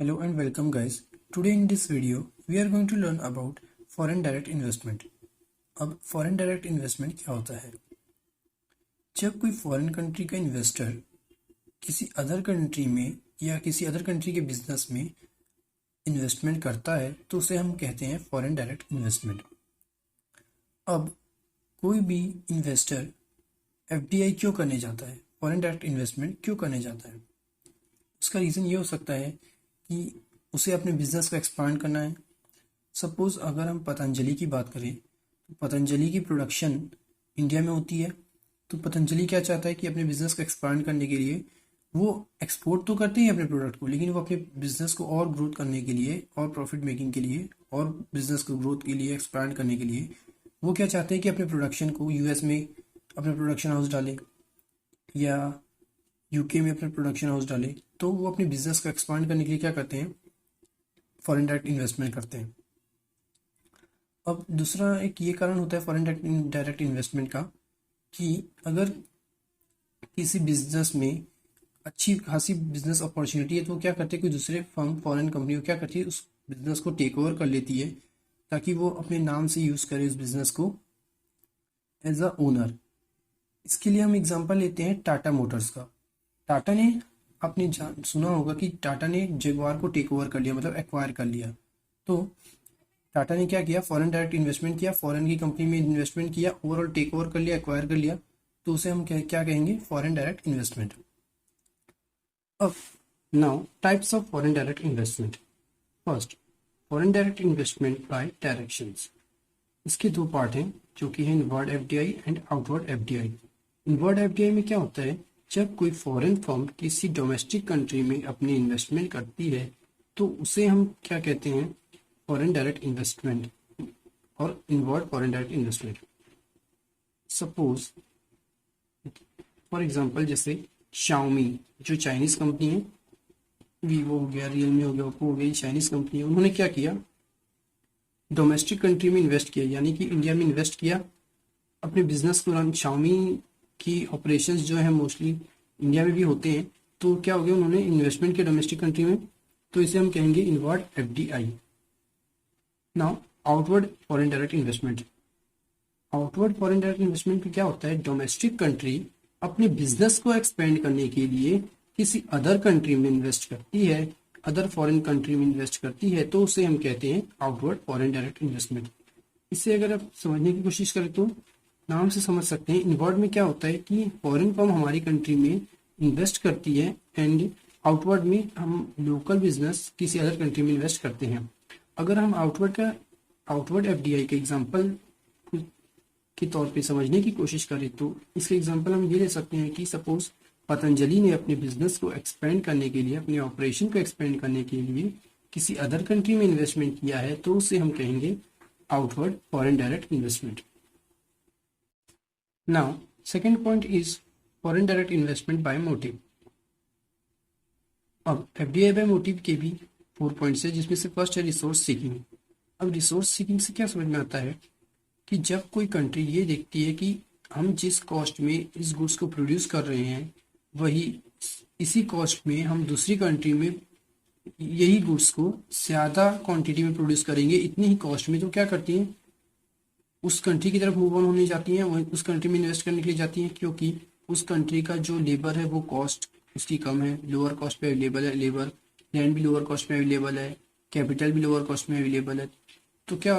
Hello and welcome guys. Today in this video we are going to learn about foreign direct investment. अब foreign direct investment क्या होता है? जब कोई foreign country का investor किसी अदर कंट्री में या किसी अदर कंट्री के बिजनेस में इन्वेस्टमेंट करता है तो उसे हम कहते हैं फॉरेन डायरेक्ट इन्वेस्टमेंट। अब कोई भी इन्वेस्टर एफडीआई क्यों करने जाता है, फॉरेन डायरेक्ट इन्वेस्टमेंट क्यों करने जाता है? उसका रीज़न ये हो सकता है कि उसे अपने बिजनेस को एक्सपांड करना है। सपोज अगर हम पतंजलि की बात करें तो पतंजलि की प्रोडक्शन इंडिया में होती है, तो पतंजलि क्या चाहता है कि अपने बिजनेस को एक्सपांड करने के लिए वो एक्सपोर्ट तो करते हैं अपने प्रोडक्ट को, लेकिन वो अपने बिजनेस को और ग्रोथ करने के लिए और प्रॉफिट मेकिंग के लिए और बिजनेस को ग्रोथ के लिए एक्सपांड करने के लिए वो क्या चाहते हैं कि अपने प्रोडक्शन को यूएस में अपने प्रोडक्शन हाउस डालें या यूके में अपने प्रोडक्शन हाउस डालें। तो वो अपने बिजनेस को एक्सपांड करने के लिए क्या करते हैं, फॉरेन डायरेक्ट इन्वेस्टमेंट करते हैं। अब दूसरा एक ये कारण होता है फॉरेन डायरेक्ट इन्वेस्टमेंट का कि अगर किसी बिजनेस में अच्छी खासी बिजनेस अपॉर्चुनिटी है तो क्या करते हैं, कोई दूसरे फर्म फॉरेन कंपनी क्या करती है, उस बिजनेस को टेक ओवर कर लेती है ताकि वो अपने नाम से यूज़ करे उस बिजनेस को एज अ ओनर। इसके लिए हम एग्जांपल लेते हैं टाटा मोटर्स का। टाटा ने आपने सुना होगा कि टाटा ने जगुआर को टेक ओवर कर लिया, मतलब एक्वायर कर लिया। तो टाटा ने क्या किया, फॉरेन डायरेक्ट इन्वेस्टमेंट किया, फॉरेन की कंपनी में इन्वेस्टमेंट किया, ओवरऑल टेक ओवर कर लिया, एक्वायर कर लिया। तो उसे हम क्या कहेंगे, फॉरेन डायरेक्ट इन्वेस्टमेंट। अब now types of foreign direct investment. First, foreign direct investment by directions. इसके दो पार्ट हैं जो कि है inward FDI and outward FDI. Inward FDI में क्या होता है, जब कोई फॉरेन फर्म किसी डोमेस्टिक कंट्री में अपनी इन्वेस्टमेंट करती है तो उसे हम क्या कहते हैं, फॉरेन डायरेक्ट इन्वेस्टमेंट और inward foreign direct investment. Suppose for example जैसे शाओमी जो चाइनीज कंपनी है, वीवो हो गया, रियलमी हो गया, ओप्पो हो गई, चाइनीज कंपनी है, उन्होंने क्या किया, डोमेस्टिक कंट्री में इन्वेस्ट किया, यानी कि इंडिया में इन्वेस्ट किया अपने बिजनेस को रन। शाओमी की ऑपरेशंस जो है मोस्टली इंडिया में भी होते हैं, तो क्या हो गया, उन्होंने इन्वेस्टमेंट किया डोमेस्टिक कंट्री में, तो इसे हम कहेंगे inward FDI. Now outward foreign direct investment. Outward foreign direct investment में क्या होता है, डोमेस्टिक कंट्री अपने बिजनेस को एक्सपेंड करने के लिए किसी अदर कंट्री में इन्वेस्ट करती है, अदर फॉरेन कंट्री में इन्वेस्ट करती है, तो उसे हम कहते हैं आउटवर्ड फॉरेन डायरेक्ट इन्वेस्टमेंट। इसे अगर आप समझने की कोशिश करें तो नाम से समझ सकते हैं। इनवर्ड में क्या होता है कि फॉरेन फर्म हमारी कंट्री में इन्वेस्ट करती है एंड आउटवर्ड में हम लोकल बिजनेस किसी अदर कंट्री में इन्वेस्ट करते हैं। अगर हम आउटवर्ड एफडीआई के एग्जांपल के तौर पे समझने की कोशिश करें तो इसके एग्जांपल हम ये ले सकते हैं कि सपोज पतंजलि ने अपने बिजनेस को एक्सपेंड करने के लिए, अपने ऑपरेशन को एक्सपेंड करने के लिए किसी अदर कंट्री में इन्वेस्टमेंट किया है, तो उसे हम कहेंगे outward foreign direct investment. Now, second point is foreign direct investment by motive. अब एफडीआई बाय मोटिव के भी 4 पॉइंट्स है, जिसमें से फर्स्ट है रिसोर्स सीकिंग। अब रिसोर्स सीकिंग से क्या समझ में आता है कि जब कोई कंट्री ये देखती है कि हम जिस कॉस्ट में इस गुड्स को प्रोड्यूस कर रहे हैं वही इसी कॉस्ट में हम दूसरी कंट्री में यही गुड्स को ज़्यादा क्वांटिटी में प्रोड्यूस करेंगे इतनी ही कॉस्ट में, तो क्या करती हैं, उस कंट्री की तरफ मूव ऑन होने जाती हैं, वहीं उस कंट्री में इन्वेस्ट करने के लिए जाती हैं, क्योंकि उस कंट्री का जो लेबर है वो कॉस्ट उसकी कम है, लोअर कॉस्ट पे अवेलेबल है लेबर, लैंड भी लोअर कॉस्ट में अवेलेबल है, कैपिटल भी लोअर कॉस्ट में अवेलेबल है। तो क्या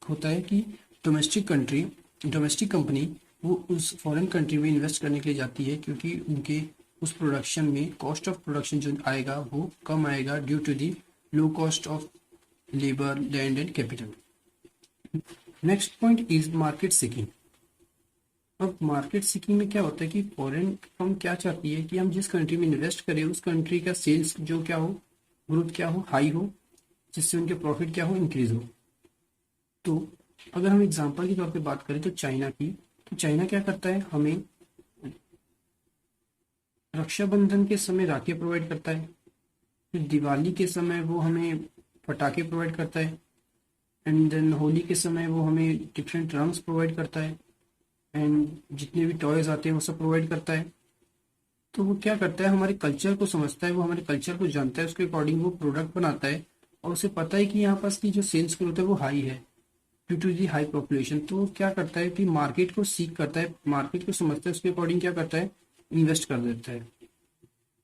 होता है कि डोमेस्टिक कंपनी वो उस फॉरेन कंट्री में इन्वेस्ट करने के लिए जाती है क्योंकि उनके उस प्रोडक्शन में कॉस्ट ऑफ प्रोडक्शन जो आएगा वो कम आएगा due to the low cost of labour, land and capital. Next point is market seeking. अब मार्केट सीकिंग में क्या होता है कि फॉरेन फर्म क्या चाहती है कि हम जिस कंट्री में इन्वेस्ट करें उस कंट्री का सेल्स जो क्या हो, ग्रोथ क्या हो, हाई हो, जिससे उनके प्रॉफिट क्या हो, इंक्रीज हो। तो अगर हम एग्जांपल के तौर पे बात करें तो चाइना की, तो चाइना क्या करता है, हमें रक्षाबंधन के समय राखी प्रोवाइड करता है, फिर दिवाली के समय वो हमें पटाखे प्रोवाइड करता है, एंड देन होली के समय वो हमें डिफरेंट रंग्स प्रोवाइड करता है, एंड जितने भी टॉयज आते हैं वो सब प्रोवाइड करता है। तो वो क्या करता है, हमारे कल्चर को समझता है, वो हमारे कल्चर को जानता है, उसके अकॉर्डिंग वो प्रोडक्ट बनाता है और उसे पता है कि यहाँ पास की जो सेल्स ग्रोथ है वो हाई है due to the high population. तो वो क्या करता है कि मार्केट को सीख करता है, मार्केट को समझता है, उसके अकॉर्डिंग क्या करता है, इन्वेस्ट कर देता है।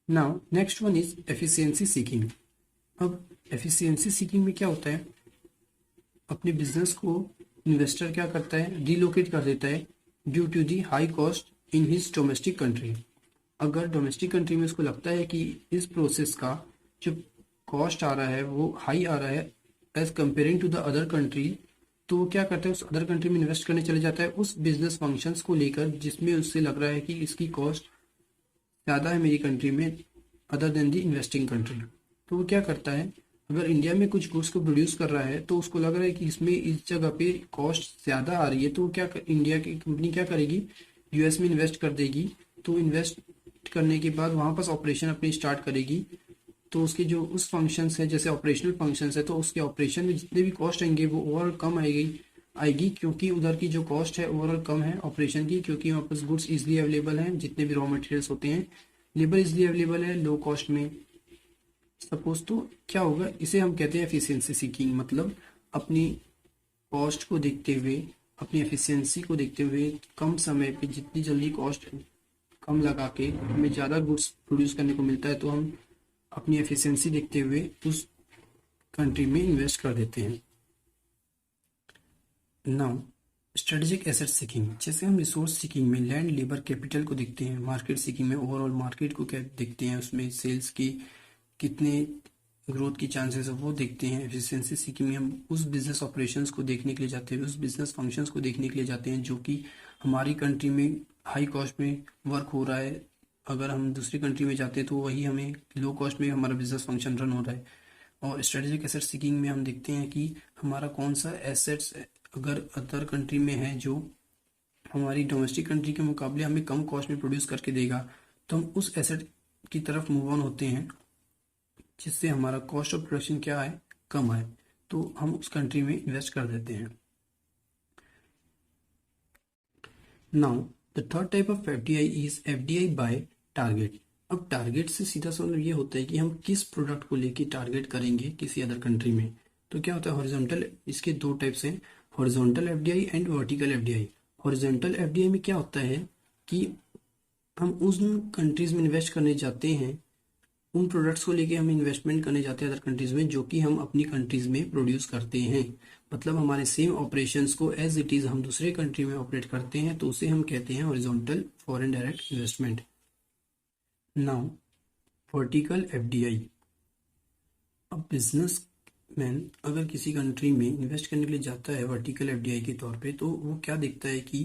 Now next one is efficiency seeking. अब एफिशिएंसी सीकिंग में क्या होता है, अपने बिजनेस को इन्वेस्टर क्या करता है, रिलोकेट कर देता है due to the high cost in his domestic country. अगर डोमेस्टिक कंट्री में उसको लगता है कि इस प्रोसेस का जो कॉस्ट आ रहा है वो हाई आ रहा है as comparing to the other country, तो वो क्या करता है, उस अदर कंट्री में इन्वेस्ट करने चले जाता है उस बिजनेस फंक्शंस को लेकर जिसमें उससे लग रहा है कि इसकी कॉस्ट ज़्यादा है मेरी कंट्री में अदर देन दी इन्वेस्टिंग कंट्री। तो वो क्या करता है, अगर इंडिया में कुछ गुड्स को प्रोड्यूस कर रहा है तो उसको लग रहा है कि इसमें इस जगह पे कॉस्ट ज़्यादा आ रही है, तो वो इंडिया की कंपनी क्या करेगी, यूएस में इन्वेस्ट कर देगी। तो इन्वेस्ट करने के बाद वहाँ पर ऑपरेशन अपनी स्टार्ट करेगी। तो उसके जो उस फंक्शंस है, जैसे ऑपरेशनल फंक्शंस है, तो उसके ऑपरेशन में जितने भी कॉस्ट आएंगे वो ओवरऑल कम आएगी क्योंकि उधर की जो कॉस्ट है ओवरऑल कम है ऑपरेशन की, क्योंकि वहाँ पर गुड्स इजीली अवेलेबल हैं, जितने भी रॉ मटेरियल्स होते हैं, लेबर इजीली अवेलेबल है लो कॉस्ट में सपोज। तो क्या होगा, इसे हम कहते हैं एफिशिएंसी सीकिंग, मतलब अपनी कॉस्ट को देखते हुए, अपनी एफिशिएंसी को देखते हुए कम समय पे जितनी जल्दी कॉस्ट कम लगा के हमें ज़्यादा गुड्स प्रोड्यूस करने को मिलता है, तो हम अपनी एफिशिएंसी देखते हुए उस कंट्री में इन्वेस्ट कर देते हैं। नाउ स्ट्रेटेजिक एसेट सीकिंग, जैसे हम रिसोर्स सीकिंग में लैंड, लेबर, कैपिटल को देखते हैं, मार्केट सीकिंग में ओवरऑल मार्केट को क्या देखते हैं, उसमें सेल्स की कितने ग्रोथ की चांसेस है वो देखते हैं। एफिशिएंसी सीकिंग में हम उस बिजनेस ऑपरेशंस को देखने के लिए जाते हैं, उस बिजनेस फंक्शंस को देखने के लिए जाते हैं जो कि हमारी कंट्री में हाई कॉस्ट में वर्क हो रहा है। अगर हम दूसरी कंट्री में जाते हैं तो वही हमें लो कॉस्ट में हमारा बिजनेस फंक्शन रन हो रहा है। और स्ट्रेटेजिक एसेट सीकिंग में हम देखते हैं कि हमारा कौन सा एसेट्स अगर अदर कंट्री में है जो हमारी डोमेस्टिक कंट्री के मुकाबले हमें कम कॉस्ट में प्रोड्यूस करके देगा, तो हम उस एसेट की तरफ मूव ऑन होते हैं जिससे हमारा कॉस्ट ऑफ प्रोडक्शन क्या है, कम आए, तो हम उस कंट्री में इन्वेस्ट कर देते हैं। Now the third type of FDI is FDI by target. अब टारगेट से सीधा सा मतलब ये होता है कि हम किस प्रोडक्ट को लेके टारगेट करेंगे किसी अदर कंट्री में। तो क्या होता है, हॉरिजॉन्टल, इसके दो टाइप्स हैं, horizontal FDI and vertical FDI. Horizontal FDI में क्या होता है कि हम उन कंट्रीज में इन्वेस्ट करने जाते हैं, उन प्रोडक्ट्स को लेके हम इन्वेस्टमेंट करने जाते हैं अदर कंट्रीज में जो कि हम अपनी कंट्रीज में प्रोड्यूस करते हैं। मतलब हमारे सेम ऑपरेशंस को एज इट इज हम दूसरे कंट्री में ऑपरेट करते हैं, तो उसे हम कहते हैं horizontal foreign direct investment. Now vertical FDI. अब बिजनेस मैन अगर किसी कंट्री में इन्वेस्ट करने के लिए जाता है वर्टिकल एफडीआई के तौर पे, तो वो क्या देखता है कि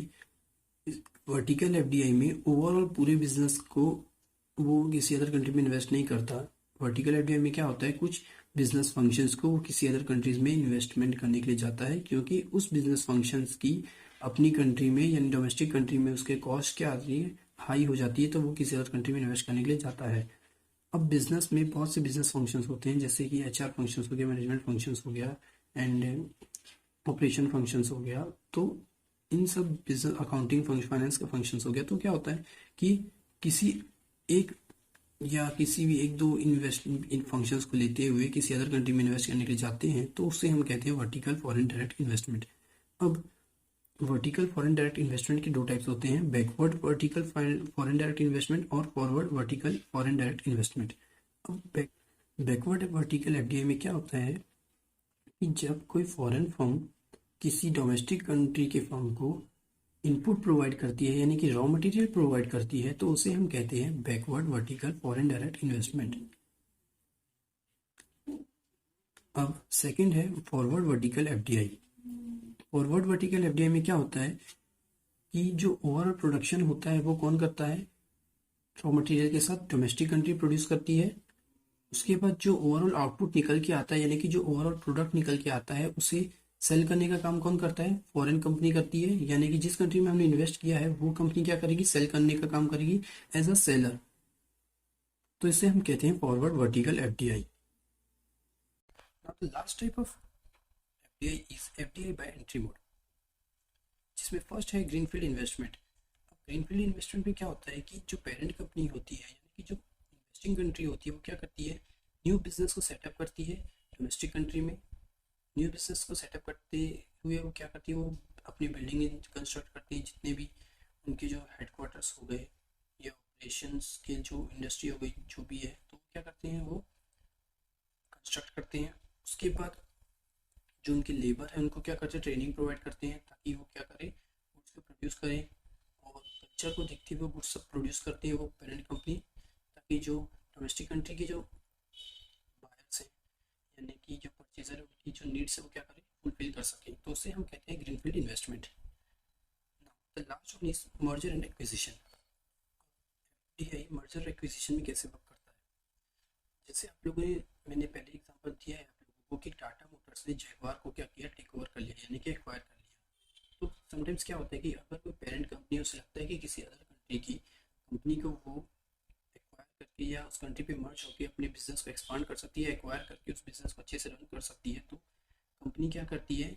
वर्टिकल एफडीआई में ओवरऑल पूरे बिजनेस को वो किसी अदर कंट्री में इन्वेस्ट नहीं करता। वर्टिकल एफडीआई में क्या होता है, कुछ बिजनेस फंक्शंस को वो किसी अदर कंट्रीज में इन्वेस्टमेंट करने के लिए जाता है, क्योंकि उस बिजनेस फंक्शंस की अपनी कंट्री में यानी डोमेस्टिक कंट्री में उसके कॉस्ट क्या आती है, हाई हो जाती है, तो वो किसी अदर कंट्री में इन्वेस्ट करने के लिए जाता है। अब बिजनेस में बहुत से बिजनेस फंक्शंस होते हैं, जैसे कि एचआर फंक्शंस हो गया, मैनेजमेंट फंक्शंस हो गया एंड ऑपरेशन फंक्शंस हो गया। तो इन सब बिजनेस अकाउंटिंग फंक्शन, फाइनेंस का फंक्शंस हो गया। तो क्या होता है कि किसी एक या किसी भी एक दो इन्वेस्ट इन फंक्शंस को लेते हुए किसी अदर कंट्री में इन्वेस्ट करने के लिए जाते हैं, तो उससे हम कहते हैं वर्टिकल फॉरेन डायरेक्ट इन्वेस्टमेंट। अब वर्टिकल फॉरेन डायरेक्ट इन्वेस्टमेंट के दो टाइप्स होते हैं, backward vertical foreign direct investment और forward vertical foreign direct investment. अब बैकवर्ड वर्टिकल एफडीआई में क्या होता है कि जब कोई फॉरेन फर्म किसी डोमेस्टिक कंट्री के फर्म को इनपुट प्रोवाइड करती है यानी कि रॉ मटेरियल प्रोवाइड करती है, तो उसे हम कहते हैं backward vertical foreign direct investment. अब सेकंड है forward vertical FDI. Forward vertical FDI में क्या होता है कि जो ओवरऑल प्रोडक्शन होता है वो कौन करता है, रॉ मटेरियल के साथ डोमेस्टिक कंट्री प्रोड्यूस करती है। उसके बाद जो ओवरऑल आउटपुट निकल के आता है यानी कि जो ओवरऑल प्रोडक्ट निकल के आता है उसे सेल करने का काम कौन करता है, फॉरेन कंपनी करती है। यानी कि जिस कंट्री में हमने इन्वेस्ट किया है वो कंपनी क्या करेगी, सेल करने का काम करेगी एज अ सेलर। तो इसे हम कहते हैं forward vertical FDI. Last type of FDI is FDI by entry mode, जिसमें फर्स्ट है ग्रीनफील्ड इन्वेस्टमेंट। ग्रीनफील्ड इन्वेस्टमेंट में क्या होता है कि जो पेरेंट कंपनी होती है यानी कि जो इन्वेस्टिंग कंट्री होती है वो क्या करती है, न्यू बिजनेस को सेटअप करती है डोमेस्टिक कंट्री में। न्यू बिजनेस को सेटअप करते हुए वो क्या करती है, वो अपनी बिल्डिंग कंस्ट्रक्ट करती है, जितने भी उनके जो हेडक्वार्टर्स हो गए या ऑपरेशंस के जो इंडस्ट्री हो गई जो भी है, तो क्या करते हैं वो कंस्ट्रक्ट करते हैं। उसके बाद जो उनके लेबर है उनको क्या करते हैं, ट्रेनिंग प्रोवाइड करते हैं ताकि वो क्या करें, गुड्स को प्रोड्यूस करें, और कल्चर को देखते हुए गुड्स सब प्रोड्यूस करती है वो पेरेंट कंपनी, ताकि जो डोमेस्टिक कंट्री के जो बायर्स हैं यानी कि जो परचेजर है उनकी जो नीड्स है वो क्या करें, फुलफिल कर सकें। तो उसे हम कहते हैं greenfield investment. The last one is merger and acquisition. ये मर्जर एक्विजिशन में कैसे वर्क करता है, जैसे आप लोगों ने, मैंने पहले एग्जांपल दिया है आप लोगों को कि टाटा मोटर्स ने जगुआर को क्या किया, टेक ओवर कर लिया यानी कि एक्वायर कर लिया। तो समटाइम्स क्या होता है कि अगर कोई पेरेंट कंपनी उसे लगता है कि किसी अदर कंट्री की कंपनी को वो एक्वायर करके या उस कंट्री पे मर्ज होकर अपने बिजनेस को एक्सपांड कर सकती है, एक्वायर करके उस बिजनेस को अच्छे से रन कर सकती है, तो कंपनी क्या करती है,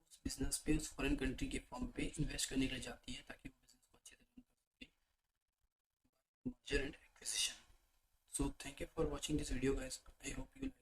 उस बिजनेस पे उस फॉरेन कंट्री के फॉर्म पे इन्वेस्ट करने के लिए जाती है ताकि वो बिजनेस को अच्छे से रन कर सके। Merger and acquisition. So thank you for watching this video guys. I hope you like